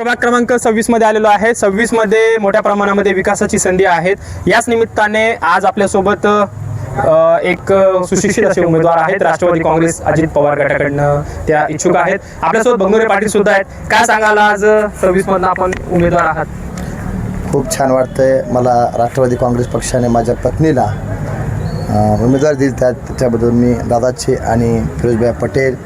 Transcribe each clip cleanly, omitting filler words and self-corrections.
प्रभाग क्रमांक 26 मध्ये आलेलो आहे। 26 मध्ये मोठ्या प्रमाणामध्ये विकासाची संधी आहेत। याच निमित्ताने आज आपल्यासोबत एक सुशिक्षित असे उमेदवार आहेत। राष्ट्रवादी काँग्रेस अजित पवार गटाकडनं त्या इच्छुक आहेत। आपल्यासोबत बंगुरे पाटील सुद्धा आहेत। काय सांगाल, आज 26 मधला आपण उमेदवार आहात? खूप छान वाटतंय मला। राष्ट्रवादी काँग्रेस पक्षाने माझ्या पत्नीला उमेदवार दिली, त्याच्याबद्दल मी दादाचे आणि फिरोजभाई पटेल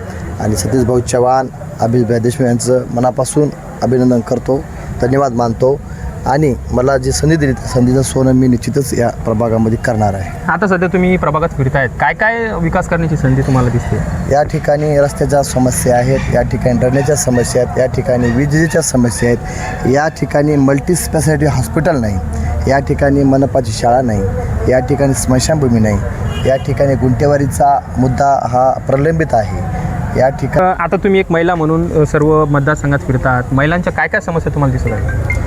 आणि सतीश भाऊ चव्हाण, अभिषेक देशमुख यांचं मनापासून अभिनंदन करतो, धन्यवाद मानतो। आणि मला जी संधी दिली त्या संधीचं सोनं मी निश्चितच या प्रभागामध्ये करणार आहे। आता सध्या तुम्ही प्रभागात फिरतायत, काय काय विकास करण्याची संधी तुम्हाला दिसते? या ठिकाणी रस्त्याच्या समस्या आहेत, या ठिकाणी ड्रेनेजच्या समस्या आहेत, या ठिकाणी विजेच्या समस्या आहेत, या ठिकाणी मल्टी स्पेशालिटी हॉस्पिटल नाही, या ठिकाणी मनपाची शाळा नाही, या ठिकाणी स्मशानभूमी नाही, या ठिकाणी गुंठेवारीचा मुद्दा हा प्रलंबित आहे। या ठिकाणी आता तुम्ही एक महिला म्हणून सर्व मतदारसंघात फिरतात, महिलांच्या काय काय समस्या तुम्हाला दिसत आहेत?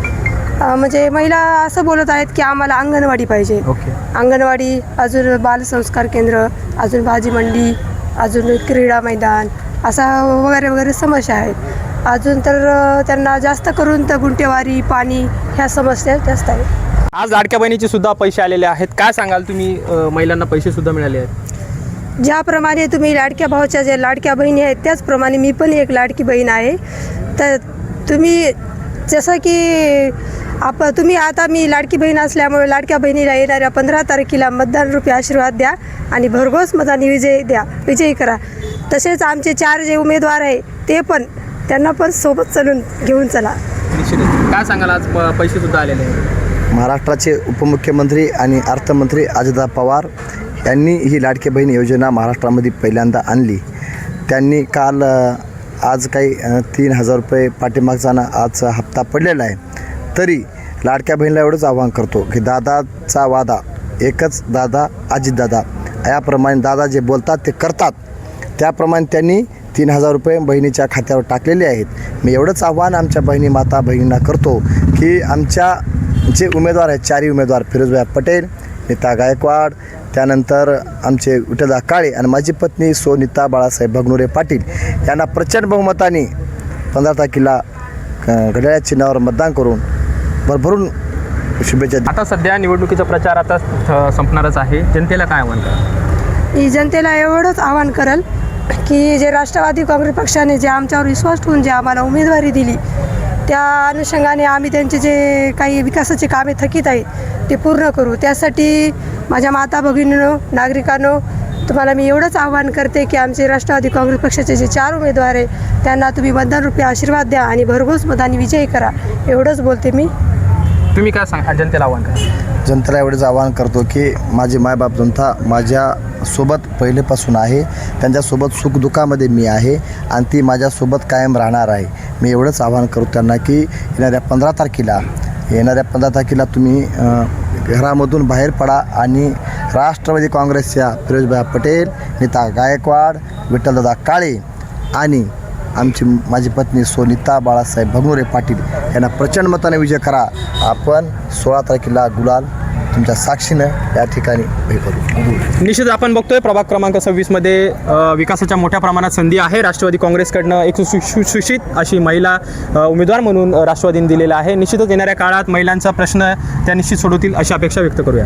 म्हणजे महिला असं बोलत आहेत की आम्हाला अंगणवाडी पाहिजे। ओके. अंगणवाडी, अजून बालसंस्कार केंद्र, अजून भाजी मंडी, अजून क्रीडा मैदान, असा वगैरे वगैरे समस्या आहेत। अजून तर त्यांना जास्त करून तर गुंठेवारी, पाणी ह्या समस्या जास्त आहेत। आज लाडक्या बहिणीचे सुद्धा पैसे आलेले आहेत, काय सांगाल तुम्ही? महिलांना पैसे सुद्धा मिळाले आहेत। ज्याप्रमाणे तुम्ही लाडक्या भावाच्या ज्या लाडक्या बहिणी आहेत त्याचप्रमाणे मी पण एक लाडकी बहीण आहे। तर तुम्ही जसं की तुम्ही आता मी लाडकी बहीण असल्यामुळे लाडक्या बहिणीला येणाऱ्या 15 तारखेला मतदान रूपी आशीर्वाद द्या आणि भरघोस मताने विजयी करा। तसेच आमचे 4 जे उमेदवार आहे ते पण त्यांना पण सोबत चलून घेऊन चला। निश्चितच। काय सांगाल, आज पैसे सुद्धा आलेले आहेत? महाराष्ट्राचे उपमुख्यमंत्री आणि अर्थमंत्री अजितदादा पवार यांनी ही लाडकी बहीण योजना महाराष्ट्रामध्ये पहिल्यांदा आणली। त्यांनी काल आज काही 3000 रुपये पाठीमागचा आज हप्ता पडलेला आहे। तरी लाडक्या बहिणीला एवढंच आवाहन करतो की दादाचा वादा एकच, दादा अजितदादा, याप्रमाणे दादा जे बोलतात ते करतात, त्याप्रमाणे त्यांनी 3000 रुपये बहिणीच्या खात्यावर टाकलेले आहेत। मी एवढंच आव्हान आमच्या माता बहिणींना करतो की आमच्या जे उमेदवार आहेत, 4 उमेदवार, फिरोजभाई पटेल, नीता गायकवाड, त्यानंतर आमचे विठ्ठलदादा काळे आणि माझी पत्नी सोनिता बाळासाहेब बंगुरे पाटील यांना प्रचंड बहुमताने 15 तारखेला घड्याळ्या चिन्हावर मतदान करून भरभरून शुभेच्छा। आता सध्या निवडणुकीचा प्रचार आता संपणारच आहे, जनतेला काय आव्हान करा? ही जनतेला एवढंच आवाहन करल की जे राष्ट्रवादी काँग्रेस पक्षाने जे आमच्यावर विश्वास ठेवून जे आम्हाला उमेदवारी दिली, त्या अनुषंगाने आम्ही त्यांचे जे काही विकासाचे कामे थकीत आहेत ते पूर्ण करू। त्यासाठी माझ्या माता भगिनींनो, नागरिकांनो, तुम्हाला मी एवढंच आवाहन करते की आमचे राष्ट्रवादी काँग्रेस पक्षाचे जे 4 उमेदवार आहे त्यांना तुम्ही मतदान रूपी आशीर्वाद द्या आणि भरघोस मताने विजयी करा, एवढंच बोलते मी। तुम्ही काय सांगा, जनतेला आव्हान करा? जनतेला एवढंच आवाहन करतो की माझे मायबाप जनता माझ्यासोबत पहिलेपासून आहे, त्यांच्यासोबत सुखदुःखामध्ये मी आहे आणि ती माझ्यासोबत कायम राहणार आहे। मी एवढंच आवाहन करतो त्यांना की येणाऱ्या 15 तारखेला तुम्ही घरामधून बाहेर पडा आणि राष्ट्रवादी काँग्रेसच्या फिरोजभाई पटेल, नीता गायकवाड, विठ्ठलदादा काळे आणि माझी पत्नी सोनिता बाळासाहेब बंगुरे पाटील यांना प्रचंड मताने विजय करा। आपण 16 तारखेला गुलाल तुमच्या साक्षीनं या ठिकाणी हे करू। निश्चित आपण बघतोय प्रभाग क्रमांक 26 मध्ये विकासाच्या मोठ्या प्रमाणात संधी आहे। राष्ट्रवादी काँग्रेसकडनं एक सुशिक्षित अशी महिला उमेदवार म्हणून राष्ट्रवादीने दिलेला आहे। निश्चितच येणाऱ्या काळात महिलांचा प्रश्न त्या निश्चित सोडवतील अशी अपेक्षा व्यक्त करूया।